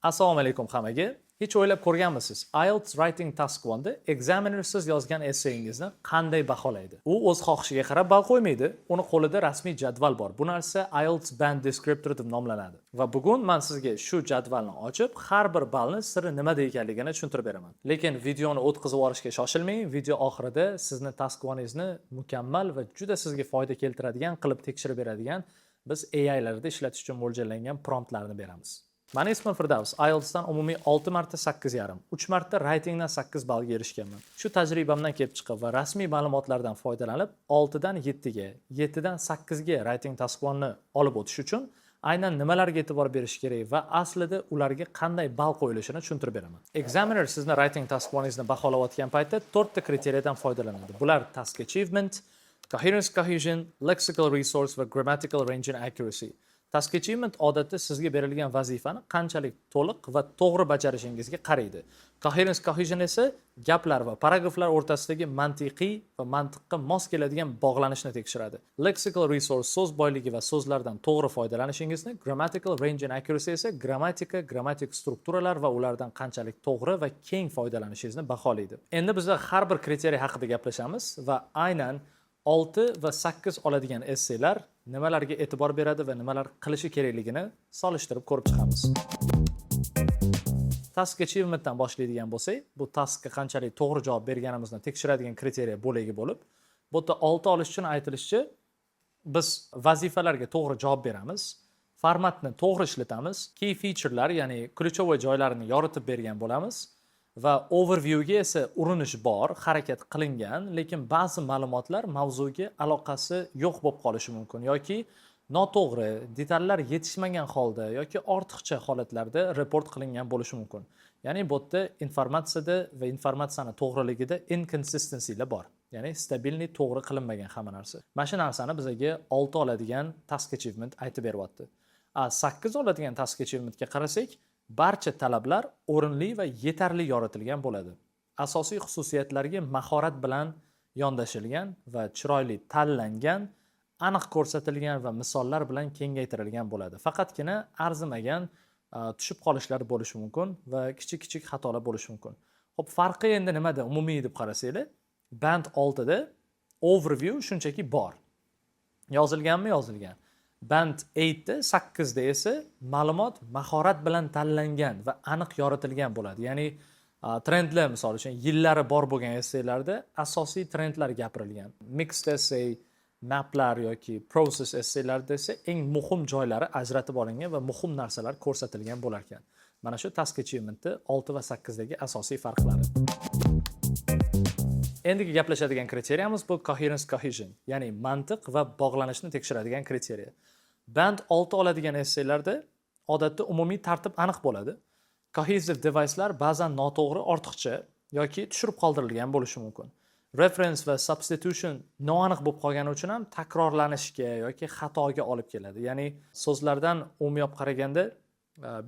Assalomu alaykum hammaga. Hech o'ylab ko'rganmisiz? IELTS Writing Task 1da examiner siz yozgan essayingizni qanday baholaydi? U o'z xohishiga qarab ball qo'ymaydi. Uni qo'lida rasmiy jadval bor. Bu narsa IELTS Band Descriptor deb nomlanadi. Va bugun men sizga shu jadvalni ochib, har bir ballni siri nimada ekanligini tushuntirib beraman. Lekin videoni o'tkazib olishga shoshilmang. Video oxirida sizni task 1ingizni mukammal va juda sizga foyda keltiradigan qilib tekshirib beradigan biz AI larda ishlatish uchun mo'ljallangan promptlarni beramiz. Mani ismim Firdavs. IELTSdan umumiy 6 marta 8,5, 3 marta writingdan 8 ballga erishganman. Shu tajribamdan kelib chiqib va rasmiy ma'lumotlardan foydalanib 6 dan 7 ga, 7 dan 8 ga writing task 1ni olib o'tish uchun aynan nimalarga e'tibor berish kerak va aslida ularga qanday ball qo'yilishini tushuntirib beraman. Examiner sizni writing task 1ingizni baholayotgan paytda 4 ta kriteriyadan foydalanadi. Bular task achievement, coherence cohesion, lexical resource va grammatical range and accuracy. Task achievement odatda sizga berilgan vazifani qanchalik to'liq va to'g'ri bajarishingizga qaraydi. Coherence cohesion esa gaplar va paragraflar o'rtasidagi mantiqiy va mantiqqa mos keladigan bog'lanishni tekshiradi. Lexical resource so'z boyligi va so'zlardan to'g'ri foydalanishingizni, grammatical range and accuracy esa grammatik strukturalar va ulardan qanchalik to'g'ri va keng foydalanishingizni baholaydi. Endi biz har bir kriteriya haqida gaplashamiz va aynan 6 va 8 oladigan essaylar nimalarga e'tibor beradi va nimalar qilishi kerakligini solishtirib ko'rib chiqamiz. Task achievementdan boshlaydigan bo'lsak, bu taskga qanchalik to'g'ri javob berganimizni tekshiradigan kriteriya bo'lagi bo'lib, bu yerda 6 olish uchun aytilishicha biz vazifalarga to'g'ri javob beramiz, formatni to'g'ri ishlatamiz, key featurelar, ya'ni ключевой joylarini yoritib bergan bo'lamiz. Va overviewga esa urinish bor, harakat qilingan, lekin ba'zi ma'lumotlar mavzuga aloqasi yo'q bo'lib qolishi mumkin yoki noto'g'ri, detallar yetishmagan holda yoki ortiqcha holatlarda report qilingan bo'lishi mumkin. Ya'ni bu yerda informatsiyada va informatsiyani to'g'riligida inconsistencylar bor. Ya'ni stabilni to'g'ri qilinmagan hamma narsa. Mana shu narsani bizga 6 oladigan task achievement aytib beryapti. 8 oladigan task achievementga qarasak, barcha talablar o'rinli va yetarli yoritilgan bo'ladi. Asosiy xususiyatlarga mahorat bilan yondashilgan va chiroyli tanlangan, aniq ko'rsatilgan va misollar bilan kengaytirilgan bo'ladi. Faqatgina arzimagan tushib qolishlar bo'lishi mumkin va kichik xatolar bo'lishi mumkin. Xo'p, farqi endi nimada umumiy deb qarasanglar, band 6 da overview shunchaki bor. Yozilganmi? Yozilgan. Band 8 da 8 da esa ma'lumot mahorat bilan tanlangan va aniq yoritilgan bo'ladi. Ya'ni trendlar, misol uchun yillari bor bo'lgan essaylarda asosiy trendlar gapirilgan. Mixed essay, maplar yoki process essaylarda esa eng muhim joylari ajratib olingan va muhim narsalar ko'rsatilgan bo'lar ekan. Mana shu task achievementni 6 va 8 dagi asosiy farqlari. Endigi gaplashadigan kriteriyamiz bu coherence cohesion, ya'ni mantiq va bog'lanishni tekshiradigan kriteriya. Band 6 oladigan essaylarda odatda umumiy tartib aniq bo'ladi. Cohesive device'lar ba'zan noto'g'ri, ortiqcha yoki tushirib qoldirilgan bo'lishi mumkin. Reference va substitution noaniq bo'lib qolgani uchun ham takrorlanishga yoki xatoga olib keladi. Ya'ni so'zlardan umumiy qaraganda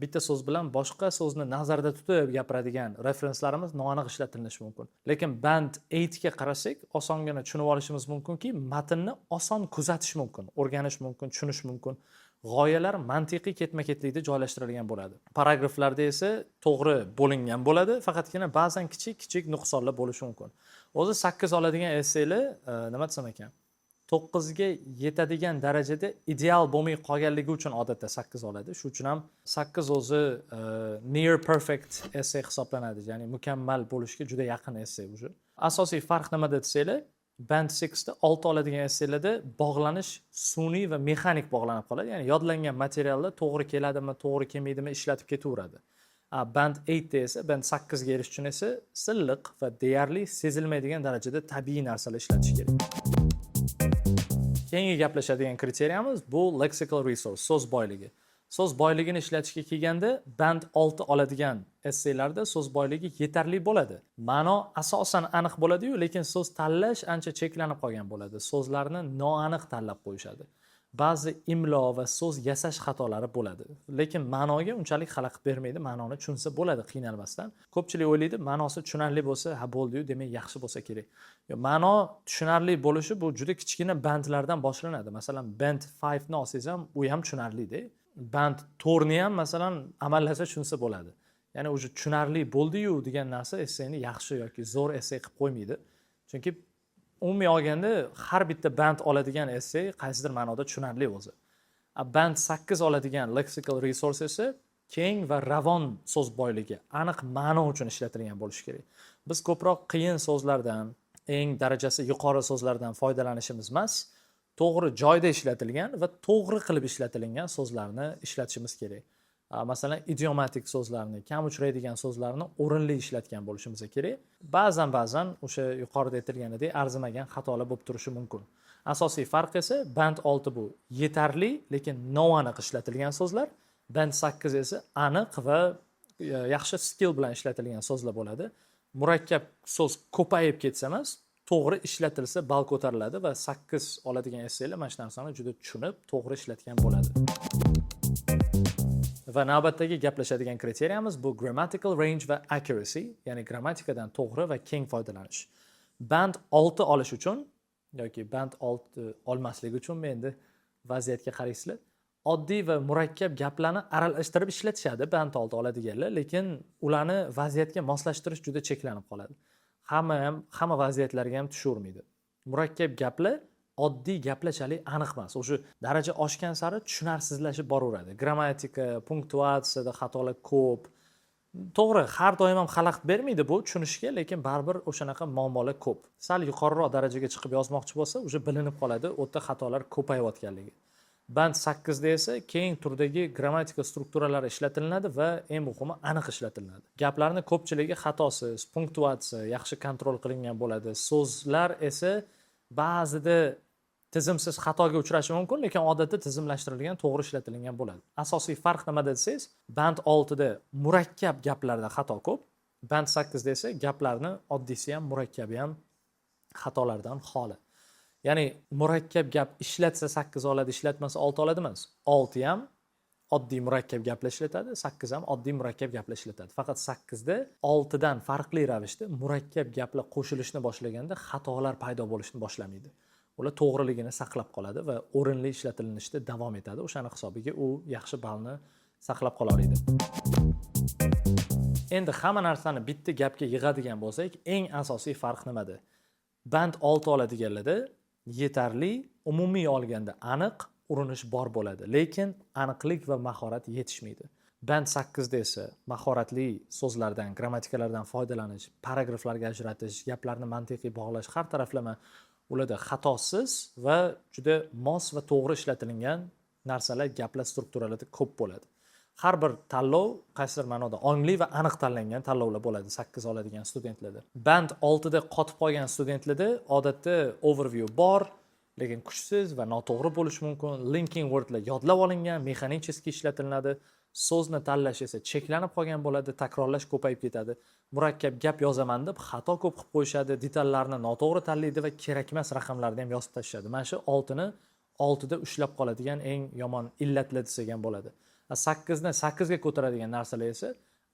bitta so'z bilan boshqa so'zni nazarda tutib gapiradigan referenslarimiz noaniq ishlatilishi mumkin. Lekin band 8 ga qarasak, osongina tushunib olishimiz mumkinki, matnni oson kuzatish mumkin, o'rganish mumkin, tushunish mumkin. G'oyalar mantiqiy ketma-ketlikda joylashtirilgan bo'ladi. Paragraflarda esa to'g'ri bo'lingan bo'ladi, faqatgina ba'zan kichik nuqsonlar bo'lishi mumkin. O'zi 8 oladigan essaylar nima desam ekan? 9 ga yetadigan darajada ideal bo'lmay qolganligi uchun odatda 8 oladi. Shu uchun ham 8 o'zi near perfect essay hisoblanadi. Ya'ni mukammal bo'lishga juda yaqin essay o'zi. Asosiy farq nimada desanglar, band 6 da 6 oladigan essaylarda bog'lanish sun'iy va mexanik bog'lanib qoladi. Ya'ni yodlangan materiallar to'g'ri keladimi, to'g'ri kelmaydimi ishlatib ketaveradi. Band 8 da esa band 8 ga erish uchun esa silliq va deyarli sezilmaydigan darajada tabiiy narsalar ishlatish kerak. Keyingi gaplashadigan kriteriyamiz bu lexical resource, so'z boyligi. So'z boyligini ishlatishga kelganda band 6 oladigan essaylarda so'z boyligi yetarli bo'ladi. Ma'no asosan aniq bo'ladi-yu, lekin so'z tanlash ancha cheklanib qolgan bo'ladi. So'zlarni noaniq tanlab qo'yishadi. Ba'zi imlo va so'z yasash xatolari bo'ladi. Lekin ma'noga unchalik xalaqit bermaydi. Ma'noni tushunsa bo'ladi qiynalmasdan. Ko'pchilik o'ylaydi, ma'nosi tushunarli bo'lsa, ha bo'ldi-yu, demak yaxshi bo'lsa kerak. Ma'no tushunarli bo'lishi bu juda kichkina bandlardan boshlanadi. Masalan, band 5 ni olsangiz ham, u ham tushunarli-da. band 4 ni ham masalan amallasa tushunsa bo'ladi. Ya'ni o'sha tushunarli bo'ldi-yu degan narsa essayni yaxshi yoki zo'r essay qilib qo'ymaydi. Chunki umumiy olganda har bitta band oladigan essay qaysidir ma'noda tushunarli o'zi. Band 8 oladigan lexical resource esa keng va ravon so'z boyligi, aniq ma'no uchun ishlatilgan bo'lishi kerak. Biz ko'proq qiyin so'zlardan, eng darajasi yuqori so'zlardan foydalanishimiz emas, to'g'ri joyda ishlatilgan va to'g'ri qilib ishlatilgan so'zlarni ishlatishimiz kerak. Masalan, idiomatik so'zlarni, kam uchraydigan so'zlarni o'rinli ishlatgan bo'lishimiz kerak. Ba'zan o'sha yuqorida aytilganidek arzimagan xatolar bo'lib turishi mumkin. Asosiy farq esa band 6 bu yetarli, lekin noaniq ishlatilgan so'zlar, band 8 esa aniq va yaxshi skill bilan ishlatilgan so'zlar bo'ladi. Murakkab so'z ko'payib ketsa emas, to'g'ri ishlatilsa ball ko'tariladi va 8 oladigan essaylar mana shu narsani juda tushunib, to'g'ri ishlatgan bo'ladi. Va navbatdagi gaplashadigan kriteriyamiz bu grammatical range va accuracy, ya'ni grammatikadan to'g'ri va keng foydalanish. Band 6 olish uchun yoki band 6 olmaslik uchun endi vaziyatga qaraysizlar. Oddiy va murakkab gaplarni aralashtirib ishlatishadi band 6 oladiganlar, lekin ularni vaziyatga moslashtirish juda cheklanib qoladi. Hamma vaziyatlarga ham tushavermaydi. Murakkab gaplar oddiy gaplashalik aniq emas. O'sha daraja oshgan sari tushunarsizlashib boraveradi. Grammatika, punktuatsiyada xatolar ko'p. To'g'ri, har doim ham xalaqit bermaydi bu tushunishga, lekin baribir o'shanaqa muammolar ko'p. Sal yuqoriroq darajaga chiqib yozmoqchi bo'lsa, o'sha bilinib qoladi, u yerda xatolar ko'payayotganligi. Band 8 da esa keng turdagi grammatika strukturalari ishlatilinadi va eng muhimi aniq ishlatilinadi. Gaplarning ko'pchiligi xatosiz, punktuatsiya yaxshi kontrol qilingan bo'ladi. So'zlar esa ba'zida tizimsiz xatoga uchrashi mumkin, lekin odatda tizimlashtirilgan, to'g'ri ishlatilgan bo'ladi. Asosiy farq nimada desangiz, band 6 da murakkab gaplarda xato ko'p, band 8 da esa gaplarni oddiysi ham, murakkabi ham xatolardan xoli. Ya'ni murakkab gap ishlatsa 8 oladi, ishlatmasa 6 oladi emas. 6 ham oddiy murakkab gaplar ishlatadi, 8 ham oddiy murakkab gaplar ishlatadi. Faqat 8 da 6 dan farqli ravishda murakkab gaplar qo'shilishni boshlaganda xatolar paydo bo'lishni boshlamaydi. Ular to'g'riligini saqlab qoladi va o'rinli ishlatilinishda davom etadi. O'shani hisobiga u yaxshi ballni saqlab qola oladi. Endi hamma narsani bitta gapga yig'adigan bo'lsak, eng asosiy farq nimada? Band 6 oladiganlarda yetarli, umumiy olganda aniq urinish bor bo'ladi, lekin aniqlik va mahorat yetishmaydi. Band 8 da esa mahoratli so'zlardan, grammatikalardan foydalanish, paragraflarga ajratish, gaplarni mantiqiy bog'lash, har taraflama ularda xatosiz va juda mos va to'g'ri ishlatilgan narsalar, gaplar strukturalari ko'p bo'ladi. Har bir tanlov qaysidir ma'noda ongli va aniq tanlangan tanlovlar bo'ladi 8 oladigan studentlarda. Band 6 da qotib qolgan studentlarda odatda overview bor, lekin kuchsiz va noto'g'ri bo'lishi mumkin. Linking wordlar yodlab olingan, mexanicheski ishlatilinadi. So'zni tanlash esa cheklanib qolgan bo'ladi, takrorlash ko'payib ketadi. Murakkab gap yozaman deb xato ko'p qilib qo'yishadi, detallarni noto'g'ri tanlaydi va kerakmas raqamlarni ham yozib tashlashadi. Mana shu 6 ni 6 da ushlab qoladigan eng yomon illatlar desak ham bo'ladi. 8 ni 8 ga ko'taradigan narsalar esa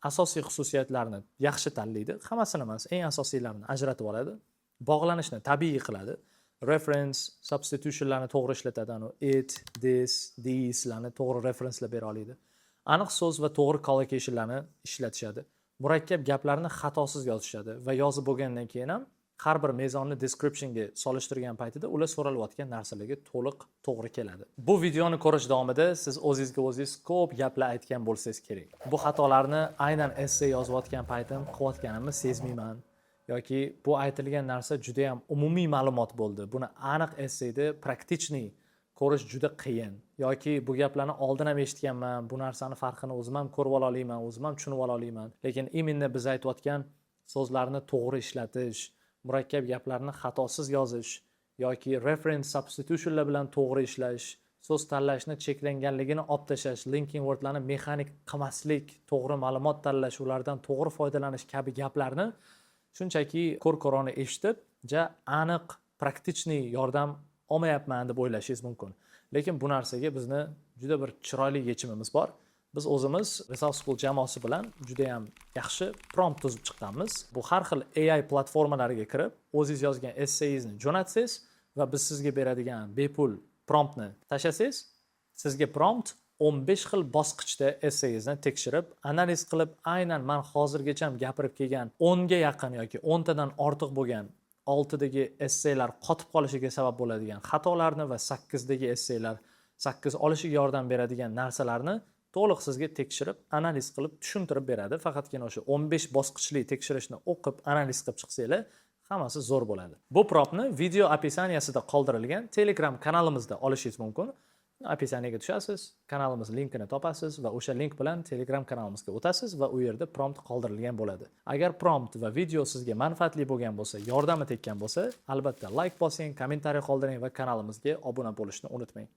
asosiy xususiyatlarni yaxshi tanlaydi. Hammasini emas, eng asosiylarini ajratib oladi. Bog'lanishni tabiiy qiladi. Reference, substitutionlarni to'g'ri ishlatadi. It, this, these'larni to'g'ri referencelar bera oladi. Aniq so'z va to'g'ri collocationlarni ishlatishadi. Murakkab gaplarni xatosiz yozishadi va yozib bo'lgandan keyin ham har bir mezonni descriptionga solishtirgan paytida ular so'ralayotgan narsalarga to'liq to'g'ri keladi. Bu videoni ko'rish davomida siz o'zingizga o'zingiz ko'p gaplar aytgan bo'lsangiz kerak. Bu xatolarni aynan essay yozayotgan paytim qilayotganimni sezmayman yoki bu aytilgan narsa juda ham umumiy ma'lumot bo'ldi. Buni aniq essayda praktichniy ko'rish juda qiyin yoki bu gaplarni oldin ham eshitganman, bu narsani farqini o'zim ham ko'rib ola olmayman, o'zim ham tushunib ola olmayman. Lekin imенно biz aytayotgan so'zlarni to'g'ri ishlatish, murakkab gaplarni xatosiz yozish yoki reference substitutionlar bilan to'g'ri ishlash, so'z tanlashni cheklanganligini olib tashlash, linking wordlarni mexanik qilmaslik, to'g'ri ma'lumot tanlash, ulardan to'g'ri foydalanish kabi gaplarni shunchaki ko'r-ko'rona eshitib, aniq praktichniy yordam olmayapman deb o'ylashingiz mumkin. Lekin bu narsaga bizni juda bir chiroyli yechimimiz bor. Biz o'zimiz Resolve School jamoasi bilan juda ham yaxshi prompt tuzib chiqqanmiz. Bu har xil AI platformalariga kirib, o'zingiz yozgan essayingizni jo'natsangiz va biz sizga beradigan bepul promptni tashlasangiz, sizga prompt 15 xil bosqichda essengizni tekshirib, analiz qilib, aynan men hozirgacha gapirib kelgan 10 ga yaqin yoki 10 tadan ortiq bo'lgan 6 dagi esselar qotib qolishiga sabab bo'ladigan xatolarni va 8 dagi esselar 8 olishiga yordam beradigan narsalarni to'liq sizga tekshirib, analiz qilib tushuntirib beradi. Faqatgina o'sha 15 bosqichli tekshirishni o'qib, analiz qilib chiqsanglar, hammasi zo'r bo'ladi. Bu propni video opisaniyasida qoldirilgan Telegram kanalimizda olishingiz mumkin. Opisaniyaga tushasiz, kanalimiz linkini topasiz va o'sha link bilan Telegram kanalimizga o'tasiz va u yerda prompt qoldirilgan bo'ladi. Agar prompt va video sizga manfaatli bo'lgan bo'lsa, yordami tekkan bo'lsa, albatta like bosing, kommentariy qoldiring va kanalimizga obuna bo'lishni unutmang.